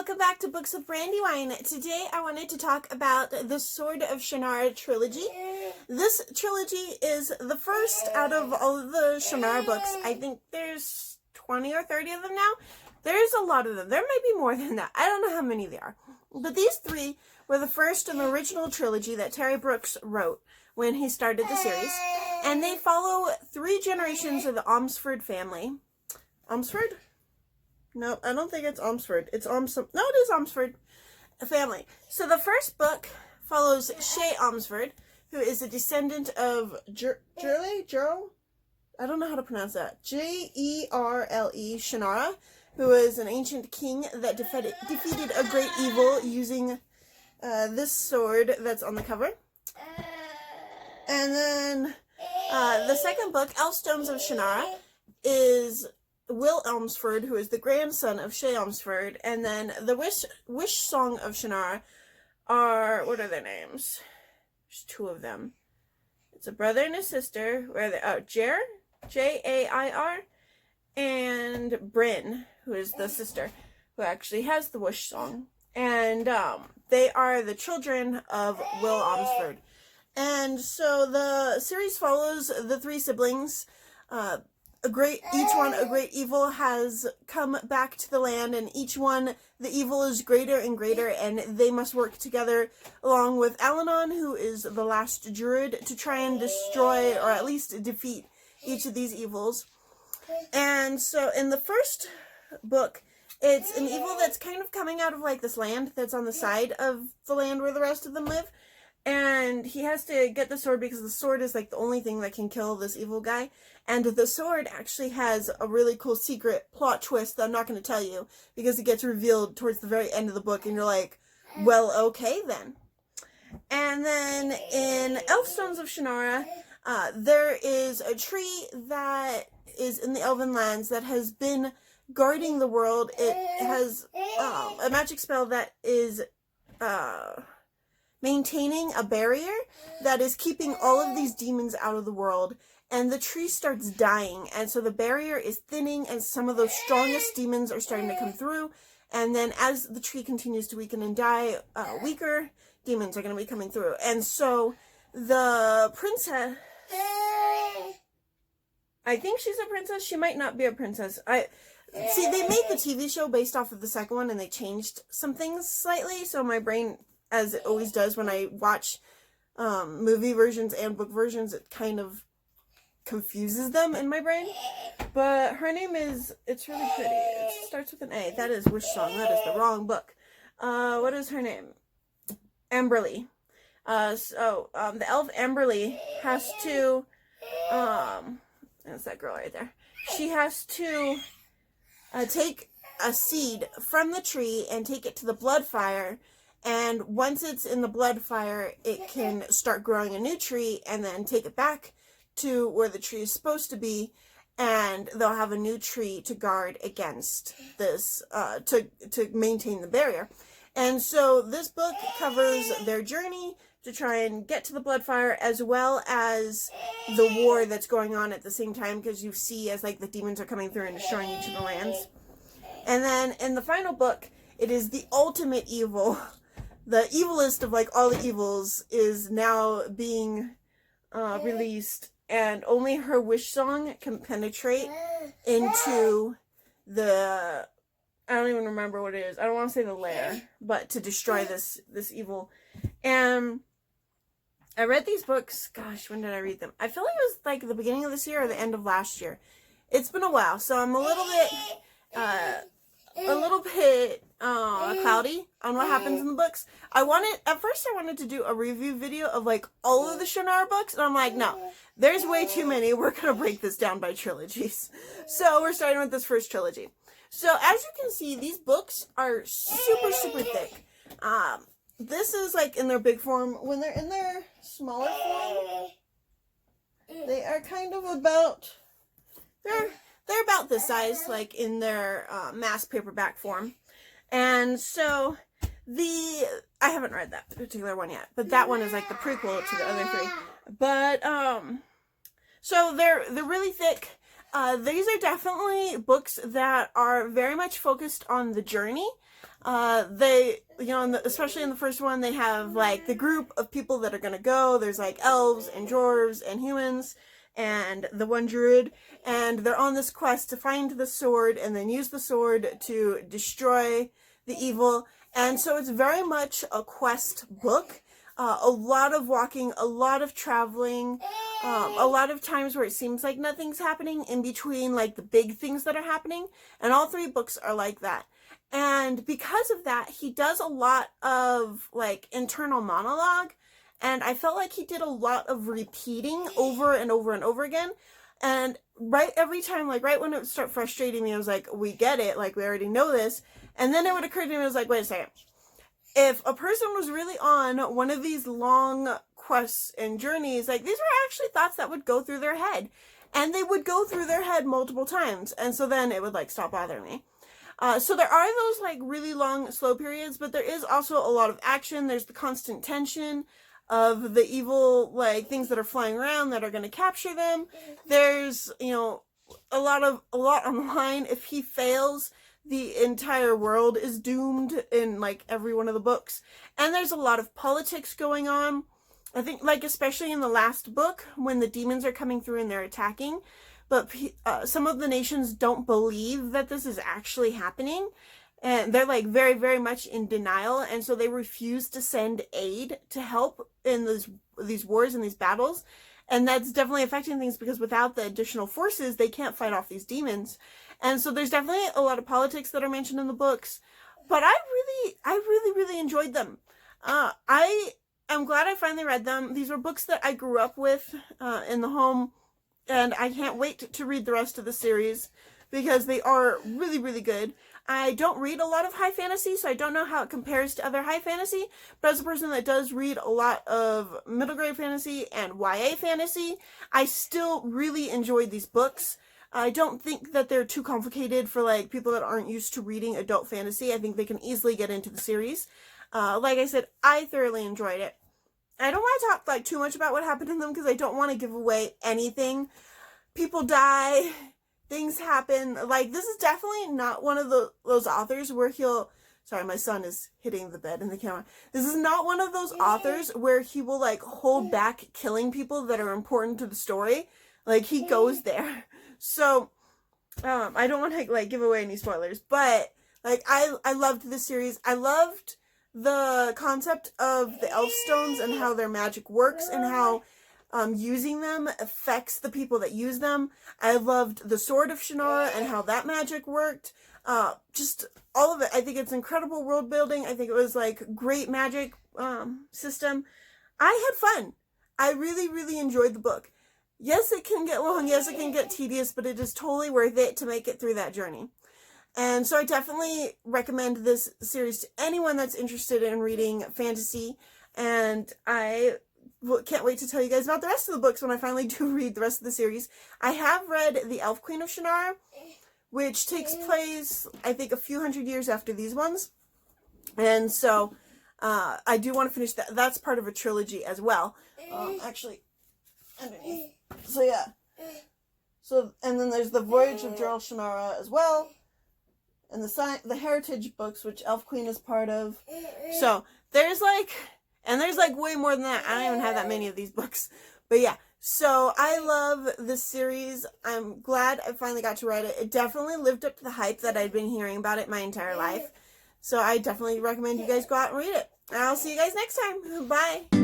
welcome back to Books with Brandywine. Today I wanted to talk about the Sword of Shannara Trilogy. This trilogy is the first out of all of the Shannara books. I think there's 20 or 30 of them now. There's a lot of them. There might be more than that. I don't know how many there are. But these three were the first in the original trilogy that Terry Brooks wrote when he started the series. And they follow 3 generations of the Omsford family. Omsford? No, I don't think it's Omsford. It's no, it is Omsford family. So the first book follows Shay Omsford, who is a descendant of Gerle? I don't know how to pronounce that. Jerle Shannara, who is an ancient king that defeated a great evil using this sword that's on the cover. And then the second book, Elfstones of Shannara, is Will Elmsford, who is the grandson of Shay Elmsford, and then the Wishsong of Shannara are, what are their names? There's 2 of them. It's a brother and a sister. Where are they? Oh, Jair, Jair, and Bryn, who is the sister, who actually has the Wishsong. And they are the children of Will Elmsford. And so the series follows the 3 siblings. Each one, a great evil has come back to the land, and each one, the evil is greater and greater, and they must work together along with Alanon, who is the last druid, to try and destroy, or at least defeat, each of these evils. And so in the first book, it's an evil that's kind of coming out of like this land that's on the side of the land where the rest of them live. And he has to get the sword because the sword is like the only thing that can kill this evil guy. And the sword actually has a really cool secret plot twist that I'm not going to tell you because it gets revealed towards the very end of the book and you're like, well, okay then. And then in Elfstones of Shannara, there is a tree that is in the Elven lands that has been guarding the world. It has a magic spell that is maintaining a barrier that is keeping all of these demons out of the world, and the tree starts dying, and so the barrier is thinning, and some of those strongest demons are starting to come through, and then as the tree continues to weaken and die, weaker demons are going to be coming through. And so the princess, I think she's a princess, she might not be a princess. See, they made the TV show based off of the second one, and they changed some things slightly, so my brain, as it always does when I watch movie versions and book versions, it kind of confuses them in my brain. But her name is, it's really pretty. It starts with an A. That is Wishsong. That is the wrong book. What is her name? Amberly. The elf Amberly has to, that's that girl right there. She has to take a seed from the tree and take it to the blood fire. And once it's in the blood fire, it can start growing a new tree and then take it back to where the tree is supposed to be. And they'll have a new tree to guard against this, to maintain the barrier. And so this book covers their journey to try and get to the blood fire, as well as the war that's going on at the same time, because you see as like the demons are coming through and destroying each of the lands. And then in the final book, it is the ultimate evil. The evilest of like all the evils is now being released, and only her Wishsong can penetrate into the, I don't even remember what it is. I don't want to say the lair, but to destroy this evil. And I read these books, gosh, when did I read them? I feel like it was like the beginning of this year or the end of last year. It's been a while, so I'm a little bit cloudy on what happens in the books. At first I wanted to do a review video of like all of the Shannara books, and I'm like, no, there's way too many. We're gonna break this down by trilogies. So we're starting with this first trilogy. So as you can see, these books are super, super thick. This is like in their big form. When they're in their smaller form, they are kind of about, they're about this size, like in their mass paperback form. And so I haven't read that particular one yet, but that one is like the prequel to the other 3. But so they're really thick. These are definitely books that are very much focused on the journey. They, you know, especially in the first one, they have like the group of people that are gonna go. There's like elves and dwarves and humans and the one druid, and they're on this quest to find the sword and then use the sword to destroy the evil. And so it's very much a quest book. A lot of walking, a lot of traveling, a lot of times where it seems like nothing's happening in between like the big things that are happening. And all three books are like that. And because of that, he does a lot of like internal monologue. And I felt like he did a lot of repeating over and over and over again. And right every time, like right when it would start frustrating me, I was like, we get it, like we already know this. And then it would occur to me, I was like, wait a second. If a person was really on one of these long quests and journeys, like these were actually thoughts that would go through their head. And they would go through their head multiple times. And so then it would like stop bothering me. So there are those like really long slow periods, but there is also a lot of action. There's the constant tension of the evil like things that are flying around that are going to capture them. There's, you know, a lot on the line. If he fails, the entire world is doomed in like every one of the books. And there's a lot of politics going on. I think like especially in the last book when the demons are coming through and they're attacking, but some of the nations don't believe that this is actually happening. And they're like very, very much in denial. And so they refuse to send aid to help in these wars and these battles. And that's definitely affecting things because without the additional forces, they can't fight off these demons. And so there's definitely a lot of politics that are mentioned in the books. But I really enjoyed them. I am glad I finally read them. These were books that I grew up with in the home. And I can't wait to read the rest of the series because they are really, really good. I don't read a lot of high fantasy, so I don't know how it compares to other high fantasy. But as a person that does read a lot of middle grade fantasy and YA fantasy, I still really enjoyed these books. I don't think that they're too complicated for like people that aren't used to reading adult fantasy. I think they can easily get into the series. Like I said, I thoroughly enjoyed it. I don't want to talk like too much about what happened in them because I don't want to give away anything. People die. Things happen. Like, this is definitely not one of those authors where he'll... Sorry, my son is hitting the bed in the camera. This is not one of those authors where he will, like, hold back killing people that are important to the story. Like, he goes there. So, I don't want to, like, give away any spoilers. But, like, I loved this series. I loved the concept of the Elfstones and how their magic works and how... using them affects the people that use them. I loved the Sword of Shannara and how that magic worked. Just all of it. I think it's incredible world building. I think it was like great magic system. I had fun. I really enjoyed the book. Yes, it can get long. Yes, it can get tedious, but it is totally worth it to make it through that journey. And so I definitely recommend this series to anyone that's interested in reading fantasy. And I can't wait to tell you guys about the rest of the books when I finally do read the rest of the series. I have read The Elf Queen of Shannara, which takes place, I think, a few hundred years after these ones. And so, I do want to finish that. That's part of a trilogy as well. Actually, underneath. So, yeah. So, and then there's The Voyage of Gerald Shannara as well. And the Heritage books, which Elf Queen is part of. So, there's like... And there's like way more than that. I don't even have that many of these books. But yeah, so I love this series. I'm glad I finally got to write it. It definitely lived up to the hype that I'd been hearing about it my entire life. So I definitely recommend you guys go out and read it. And I'll see you guys next time. Bye.